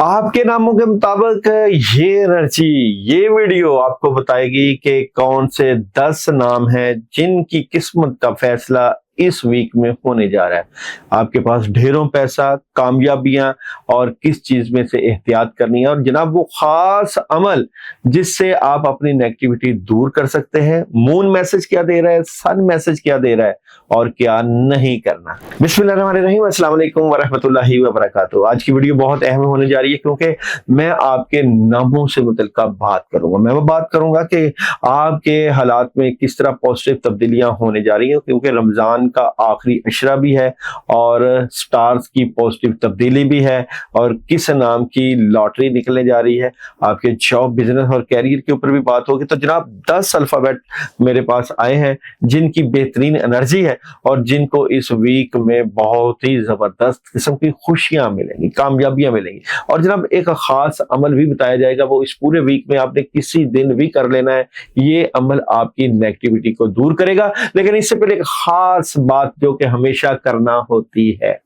आपके नामों के मुताबिक ये एनर्जी, ये वीडियो आपको बताएगी कि कौन से 10 नाम हैं जिनकी किस्मत का फैसला इस वीक में होने जा रहा है। आपके पास ढेरों पैसा, कामयाबियां और किस चीज में से एहतियात करनी है, और जनाब वो खास अमल जिससे आप अपनी नेगेटिविटी दूर कर सकते हैं। मून मैसेज क्या दे रहा है, सन मैसेज क्या दे रहा है और क्या नहीं करना। बिस्मिल्लाहिर्रहमानिर्रहीम, अस्सलाम वालेकुम वरहमतुल्लाहि वबरकातुहू। आज की वीडियो बहुत अहम होने जा रही है क्योंकि मैं आपके नामों से मुतल्लिक बात करूंगा। मैं वो बात करूंगा कि आपके हालात में किस तरह पॉजिटिव तब्दीलियां होने जा रही हैं, क्योंकि रमजान का आखिरी अशरा भी है और स्टार्स की पॉजिटिव तब्दीली भी है और किस नाम की लॉटरी निकलने जा रही है। आपके जॉब, बिजनेस और कैरियर के ऊपर भी बात होगी। तो जनाब 10 अल्फाबेट मेरे पास आए हैं जिनकी बेहतरीन एनर्जी है और जिनको इस वीक में बहुत ही जबरदस्त किस्म की खुशियां मिलेंगी, कामयाबियां मिलेंगी। और जनाब एक खास अमल भी बताया जाएगा, वो इस पूरे वीक में आपने किसी दिन भी कर लेना है। ये अमल आपकी नेगेटिविटी को दूर करेगा। लेकिन इससे पहले एक खास बात जो कि हमेशा करना होती है।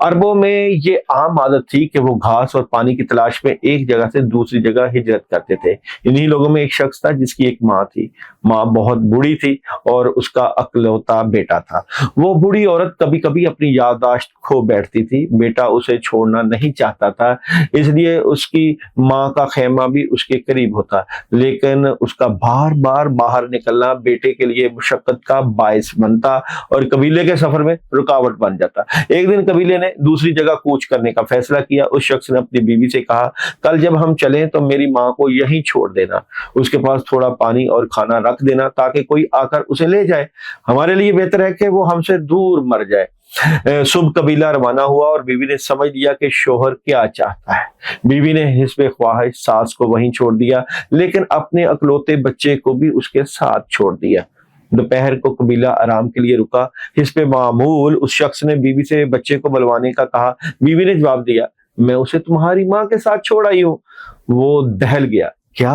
अरबों में ये आम आदत थी कि वो घास और पानी की तलाश में एक जगह से दूसरी जगह हिजरत करते थे। इन्हीं लोगों में एक शख्स था जिसकी एक माँ थी। माँ बहुत बूढ़ी थी और उसका अकलौता बेटा था। वो बूढ़ी औरत कभी कभी अपनी याददाश्त खो बैठती थी। बेटा उसे छोड़ना नहीं चाहता था, इसलिए उसकी माँ का खेमा भी उसके करीब होता, लेकिन उसका बार बार बाहर निकलना बेटे के लिए मुशक्कत का बायस बनता और कबीले के सफर में रुकावट बन जाता। एक दिन कबीले ने दूसरी जगह कूच करने का फैसला किया। उस शख्स ने अपनी बीवी से कहा, कल जब हम चलें तो मेरी माँ को यहीं छोड़ देना, उसके पास थोड़ा पानी और खाना रख देना ताकि कोई आकर उसे ले जाए। हमारे लिए बेहतर है कि वो हमसे दूर मर जाए। सुबह कबीला रवाना हुआ और बीवी ने समझ लिया कि शोहर क्या चाहता है। बीवी ने हिस्बे ख्वाहिश सास को वहीं छोड़ दिया, लेकिन अपने अकलौते बच्चे को भी उसके साथ छोड़ दिया। दोपहर को कबीला आराम के लिए रुका। हिस्बे मामूल उस शख्स ने बीवी से बच्चे को बुलवाने का कहा। बीवी ने जवाब दिया, मैं उसे तुम्हारी माँ के साथ छोड़ आई हूँ। वो दहल गया। क्या?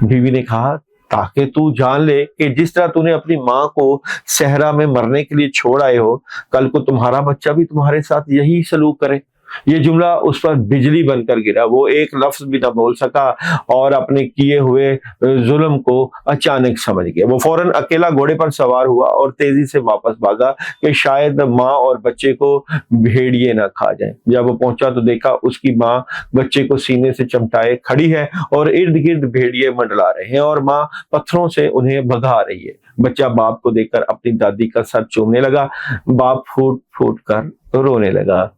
बीवी ने कहा, ताकि तू जान ले कि जिस तरह तूने अपनी माँ को सहरा में मरने के लिए छोड़ आए हो, कल को तुम्हारा बच्चा भी तुम्हारे साथ यही सलूक करे। ये जुमला उस पर बिजली बनकर गिरा। वो एक लफ्ज भी ना बोल सका और अपने किए हुए जुल्म को अचानक समझ गया। वो फौरन अकेला घोड़े पर सवार हुआ और तेजी से वापस भागा कि शायद माँ और बच्चे को भेड़िए ना खा जाए। जब वो पहुंचा तो देखा उसकी माँ बच्चे को सीने से चमटाए खड़ी है और इर्द गिर्द भेड़िए मंडला रहे हैं और माँ पत्थरों से उन्हें भगा रही है। बच्चा बाप को देखकर अपनी दादी का सर चूमने लगा। बाप फूट फूट कर रोने लगा।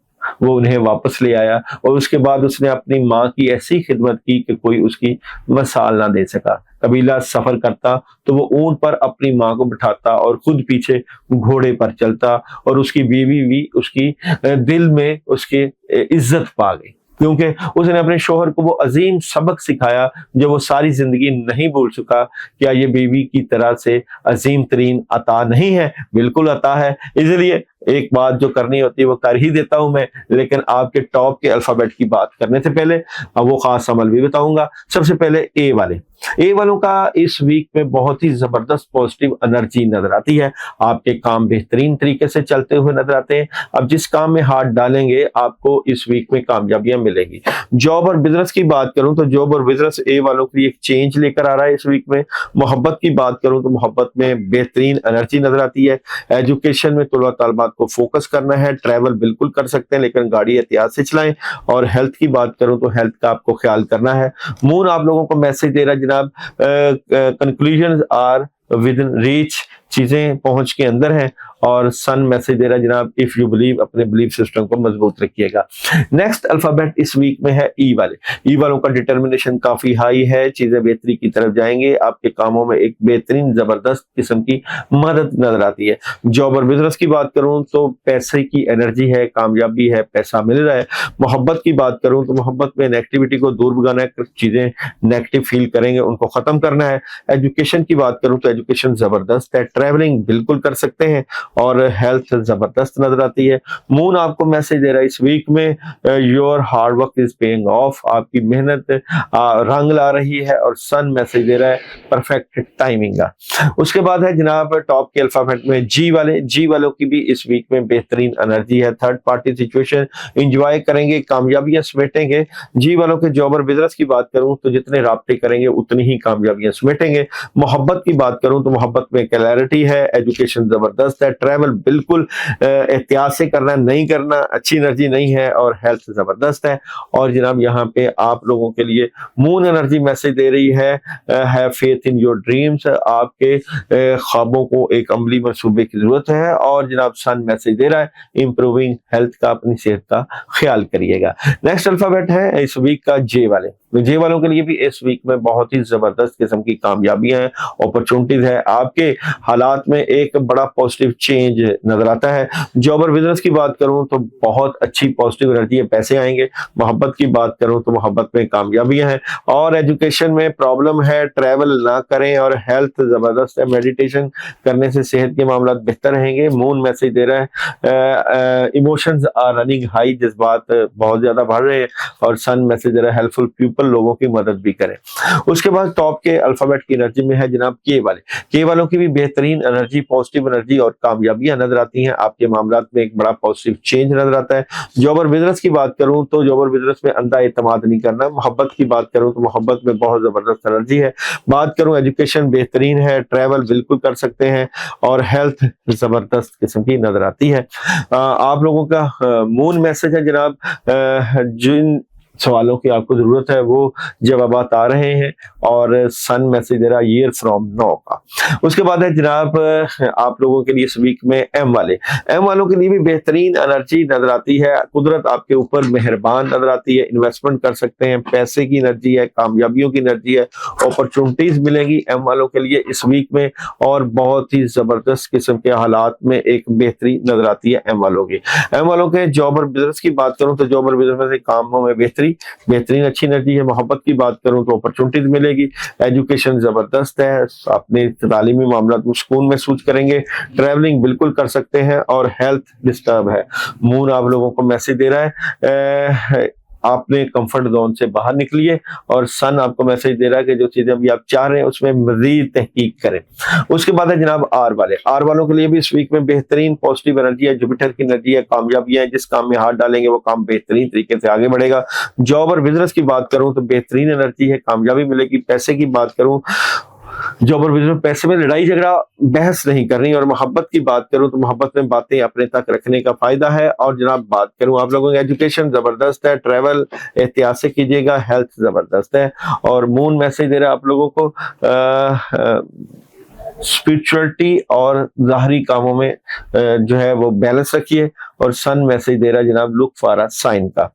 वो उन्हें वापस ले आया और उसके बाद उसने अपनी माँ की ऐसी खिदमत की कि कोई उसकी मिसाल ना दे सका। कबीला सफर करता तो वो ऊंट पर अपनी माँ को बिठाता और खुद पीछे घोड़े पर चलता, और उसकी बीवी भी उसकी दिल में उसके इज्जत पा गई, क्योंकि उसने अपने शोहर को वो अजीम सबक सिखाया जो वो सारी जिंदगी नहीं भूल सका। क्या ये बीवी की तरह से अजीम तरीन अता नहीं है? बिल्कुल अता है। इसलिए एक बात जो करनी होती है वो कर ही देता हूं मैं, लेकिन आपके टॉप के अल्फाबेट की बात करने से पहले अब वो खास अमल भी बताऊंगा। सबसे पहले ए वालों का इस वीक में बहुत ही जबरदस्त पॉजिटिव एनर्जी नजर आती है। आपके काम बेहतरीन तरीके से चलते हुए नजर आते हैं। अब जिस काम में हाथ डालेंगे आपको इस वीक में कामयाबियां मिलेगी। जॉब और बिजनेस की बात करूं तो जॉब और बिजनेस ए वालों के लिए एक चेंज लेकर आ रहा है इस वीक में। मोहब्बत की बात करूं तो मोहब्बत में बेहतरीन एनर्जी नजर आती है। एजुकेशन में तलबा तलबात को फोकस करना है। ट्रैवल बिल्कुल कर सकते हैं, लेकिन गाड़ी एहतियात से चलाएं। और हेल्थ की बात करूं तो हेल्थ का आपको ख्याल करना है। मून आप लोगों को मैसेज दे रहा है जनाब, conclusion are within reach, चीजें पहुंच के अंदर हैं। और सन मैसेज दे रहा है जनाब, इफ यू बिलीव, अपने बिलीफ सिस्टम को मजबूत रखिएगा। नेक्स्ट अल्फाबेट इस वीक में है ई वालों का डिटर्मिनेशन काफी हाई है। चीजें बेहतरी की तरफ जाएंगे। आपके कामों में एक बेहतरीन जबरदस्त किस्म की मदद नजर आती है। जॉब और बिजनेस की बात करूं तो पैसे की एनर्जी है, कामयाबी है, पैसा मिल रहा है। मोहब्बत की बात करूं तो मोहब्बत में नेगेटिविटी को दूर भगाना है। चीजें नेगेटिव फील करेंगे उनको खत्म करना है। एजुकेशन की बात करूं तो एजुकेशन जबरदस्त है। ट्रैवलिंग बिल्कुल कर सकते हैं और हेल्थ जबरदस्त नजर आती है। मून आपको मैसेज दे रहा है इस वीक में your hard work is paying off, आपकी मेहनत रंग ला रही है। और सन मैसेज दे रहा है परफेक्ट टाइमिंग का। उसके बाद है जनाब टॉप के अल्फाबेट में जी वालों की भी इस वीक में बेहतरीन एनर्जी है। थर्ड पार्टी सिचुएशन एंजॉय करेंगे, कामयाबियां समेटेंगे। जी वालों के जॉब और बिजनेस की बात करूं तो जितने राब्ते करेंगे उतनी ही कामयाबियां समेटेंगे। मोहब्बत की बात करूं तो मोहब्बत में क्लैरिटी है, एजुकेशन जबरदस्त है, ट्रैवल बिल्कुल एहतियात से करना, नहीं करना, अच्छी एनर्जी नहीं है। और हेल्थ जबरदस्त है। और जनाब यहाँ पे आप लोगों के लिए मून एनर्जी मैसेज दे रही है have faith in your dreams, आपके ख्वाबों को एक अमली मंसूबे की जरूरत है। और जनाब सन मैसेज दे रहा है इंप्रूविंग हेल्थ का, अपनी सेहत का ख्याल करिएगा। नेक्स्ट अल्फाबेट है इस वीक का जे वालों के लिए भी इस वीक में बहुत ही जबरदस्त किस्म की कामयाबियां हैं, अपॉर्चुनिटीज है। आपके हालात में एक बड़ा पॉजिटिव चेंज नजर आता है। जॉब और बिजनेस की बात करूं तो बहुत अच्छी पॉजिटिव एनर्जी है, पैसे आएंगे। मोहब्बत की बात करूं तो मोहब्बत में कामयाबियां हैं। और एजुकेशन में प्रॉब्लम है, ट्रैवल ना करें। और हेल्थ जबरदस्त है, मेडिटेशन करने से सेहत के मामला बेहतर रहेंगे। मून मैसेज दे रहा है इमोशंस आर रनिंग हाई, जज्बात बहुत ज्यादा बढ़ रहे हैं। और सन मैसेज दे रहा है हेल्पफुल पीपल, लोगों की मदद भी करें। उसके बाद टॉप के अल्फाबेट की एनर्जी में है जनाब के वालों की भी बेहतरीन एनर्जी, पॉजिटिव एनर्जी और कामयाबियां नजर आती हैं। आपके मामलात में एक बड़ा पॉजिटिव चेंज नजर आता है। जॉब और बिजनेस की बात करूं तो जॉब और बिजनेस में अंधा एतमाद नहीं करना। मोहब्बत की बात करूं तो मोहब्बत में बहुत जबरदस्त एनर्जी है। बात करूं एजुकेशन बेहतरीन है, ट्रैवल बिल्कुल कर सकते हैं। और हेल्थ जबरदस्त किस्म की नजर आती है। आप लोगों का मून मैसेज है जनाब जिन सवालों की आपको जरूरत है वो जवाबात आ रहे हैं। और सन मैसेज दे रहा है ईयर फ्रॉम नाउ का। उसके बाद है जनाब आप लोगों के लिए इस वीक में एम वालों के लिए भी बेहतरीन एनर्जी नजर आती है। कुदरत आपके ऊपर मेहरबान नजर आती है, इन्वेस्टमेंट कर सकते हैं, पैसे की एनर्जी है, कामयाबियों की एनर्जी है, अपॉर्चुनिटीज मिलेगी एम वालों के लिए इस वीक में। और बहुत ही जबरदस्त किस्म के हालात में एक बेहतरी नजर आती है एम वालों के जॉब और बिजनेस की बात करूं तो जॉब और बिजनेस में कामों में बेहतरीन अच्छी एनर्जी है। मोहब्बत की बात करूं तो अपॉर्चुनिटीज मिलेगी। एजुकेशन जबरदस्त है, अपने तालीमी मामला में सुकून महसूस करेंगे। ट्रैवलिंग बिल्कुल कर सकते हैं। और हेल्थ डिस्टर्ब है। मून आप लोगों को मैसेज दे रहा है आपने कंफर्ट जोन से बाहर निकलिए। और सन आपको मैसेज दे रहा है कि जो चीजें अभी आप चाह रहे हैं उसमें मजीद तहकीक करें। उसके बाद है जनाब आर वालों के लिए भी इस वीक में बेहतरीन पॉजिटिव एनर्जी है, जुपिटर की एनर्जी है, कामयाबियां है। जिस काम में हाथ डालेंगे वो काम बेहतरीन तरीके से आगे बढ़ेगा। जॉब और बिजनेस की बात करूं तो बेहतरीन एनर्जी है, कामयाबी मिलेगी। पैसे की बात करूं जॉब और बिजनेस में पैसे में लड़ाई झगड़ा बहस नहीं करनी। और मोहब्बत की बात करूं तो मोहब्बत में बातें अपने तक रखने का फायदा है। और जनाब बात करूं आप लोगों की एजुकेशन जबरदस्त है, ट्रैवल एहतियात से कीजिएगा, हेल्थ जबरदस्त है। और मून मैसेज दे रहा है आप लोगों को स्पिरिचुअलिटी और जाहरी कामों में जो है वो बैलेंस रखिए। और सन मैसेज दे रहा है जनाब लुक फॉर अ साइन का।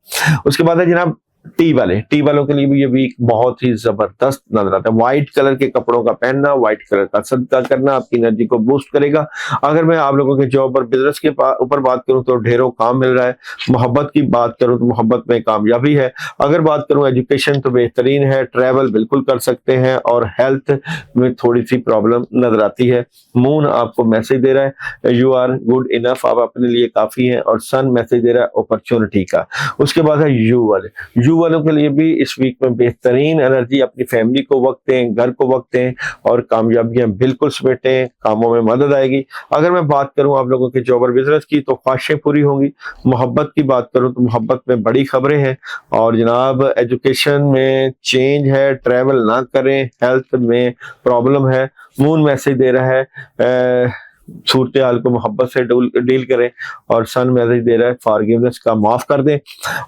उसके बाद है जनाब टी वालों के लिए भी ये वीक बहुत ही जबरदस्त नजर आता है। व्हाइट कलर के कपड़ों का पहनना, व्हाइट कलर का सदका करना आपकी एनर्जी को बूस्ट करेगा। अगर मैं आप लोगों के जॉब और बिजनेस के ऊपर बात करूं तो ढेरों काम मिल रहा है। मोहब्बत की बात करूं तो मोहब्बत में कामयाबी है। अगर बात करूं एजुकेशन तो बेहतरीन है, ट्रैवल बिल्कुल कर सकते हैं। और हेल्थ में थोड़ी सी प्रॉब्लम नजर आती है। मून आपको मैसेज दे रहा है यू आर गुड इनफ, आप अपने लिए काफी हैं। और सन मैसेज दे रहा है अपॉर्चुनिटी का। उसके बाद है यू वालों के लिए भी इस वीक में बेहतरीन एनर्जी, अपनी फैमिली को वक्त दें, घर को वक्त दें। और कामयाबियां बिल्कुल समेटें, कामों में मदद आएगी। अगर मैं बात करूं आप लोगों के जॉब और बिजनेस की तो ख्वाहिशें पूरी होंगी। मोहब्बत की बात करूं तो मोहब्बत में बड़ी खबरें हैं। और जनाब एजुकेशन में चेंज है, ट्रैवल ना करें, हेल्थ में प्रॉब्लम है। मून मैसेज दे रहा है सूरत हाल को मोहब्बत से डील करें। और सन मैसेज दे रहा है फॉरगिवनेस का, माफ कर दें।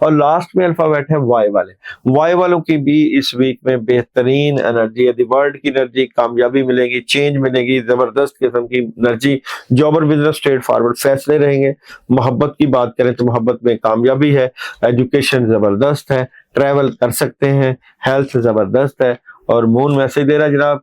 और लास्ट में अल्फाबेट है वाई वालों की भी इस वीक में बेहतरीन एनर्जी है। वर्ल्ड की एनर्जी, कामयाबी मिलेगी, चेंज मिलेगी, जबरदस्त किस्म की एनर्जी। जॉब और बिजनेस स्ट्रेट फॉरवर्ड फैसले रहेंगे। मोहब्बत की बात करें तो मोहब्बत में कामयाबी है। एजुकेशन जबरदस्त है, ट्रैवल कर सकते हैं, हेल्थ जबरदस्त है। और मून मैसेज दे रहा है जनाब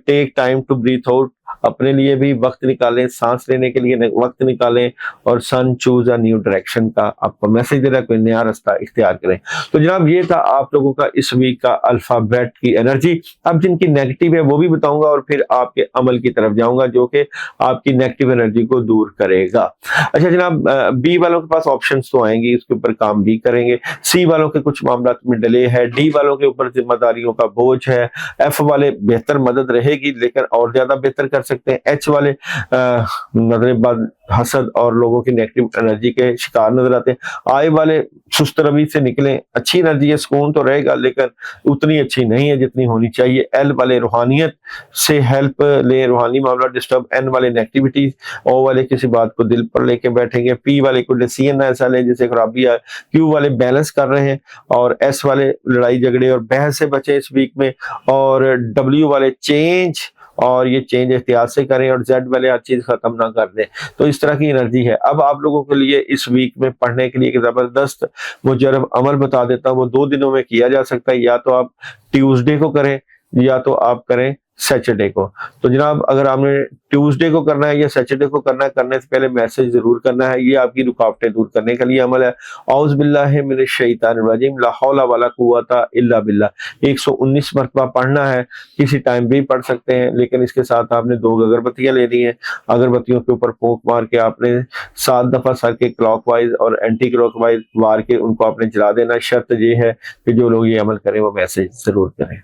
take time to breathe out, अपने लिए भी वक्त निकालें, सांस लेने के लिए वक्त निकालें और सन चूज अ न्यू डायरेक्शन का आपको मैसेज दे रहा है, कोई नया रास्ता इख्तियार करें। तो जनाब ये था आप लोगों का इस वीक का अल्फाबेट की एनर्जी। अब जिनकी नेगेटिव है वो भी बताऊंगा और फिर आपके अमल की तरफ जाऊंगा जो कि आपकी नेगेटिव एनर्जी को दूर करेगा। अच्छा जनाब, बी वालों के पास ऑप्शंस तो आएंगे, इसके ऊपर काम भी करेंगे। सी वालों के कुछ मामला में डिले है। डी वालों के ऊपर जिम्मेदारियों का बोझ है। एफ वाले बेहतर मदद रहेगी लेकिन और ज्यादा बेहतर कर सकते हैं। एच वाले नजरेबाज, हसद और लोगों की नेगेटिव एनर्जी के शिकार नजर आते हैं। आई वाले सुस्त रवि से निकलें, अच्छी एनर्जी है, सुकून तो रहेगा लेकिन उतनी अच्छी नहीं है जितनी होनी चाहिए। एल वाले रूहानियत से हेल्प ले, रूहानी मामला डिस्टर्ब। एन वाले नेगेटिविटी। ओ वाले किसी बात को दिल पर लेके बैठेंगे। पी वाले को डिसीजन ऐसा ले जैसे खराबी है। क्यू वाले बैलेंस कर रहे हैं और एस वाले लड़ाई झगड़े और बहस से बचे इस वीक में। और डब्ल्यू वाले चेंज, और ये चेंज एहतियात से करें। और जेड वाले हर चीज खत्म ना कर दें। तो इस तरह की एनर्जी है। अब आप लोगों के लिए इस वीक में पढ़ने के लिए एक जबरदस्त मुजरब अमल बता देता हूँ। वो 2 दिनों में किया जा सकता है, या तो आप ट्यूसडे को करें या तो आप करें सैटरडे को। तो जनाब अगर आपने ट्यूसडे को करना है या सैटरडे को करना है, करने से पहले मैसेज जरूर करना है। ये आपकी रुकावटें दूर करने के लिए अमल है। औज़ बिल्लाहि मिनश शैतानिर रजीम, ला हौला वला कुव्वता इल्ला बिल्लाह 119 मरतबा पढ़ना है। किसी टाइम भी पढ़ सकते हैं लेकिन इसके साथ आपने 2 अगरबत्तियां लेनी है। अगरबत्तियों के ऊपर फूंक मार के आपने 7 दफा सर के क्लॉकवाइज और एंटी क्लॉकवाइज वार के उनको आपने जला देना। शर्त ये है कि जो लोग ये अमल करें वो मैसेज जरूर करें।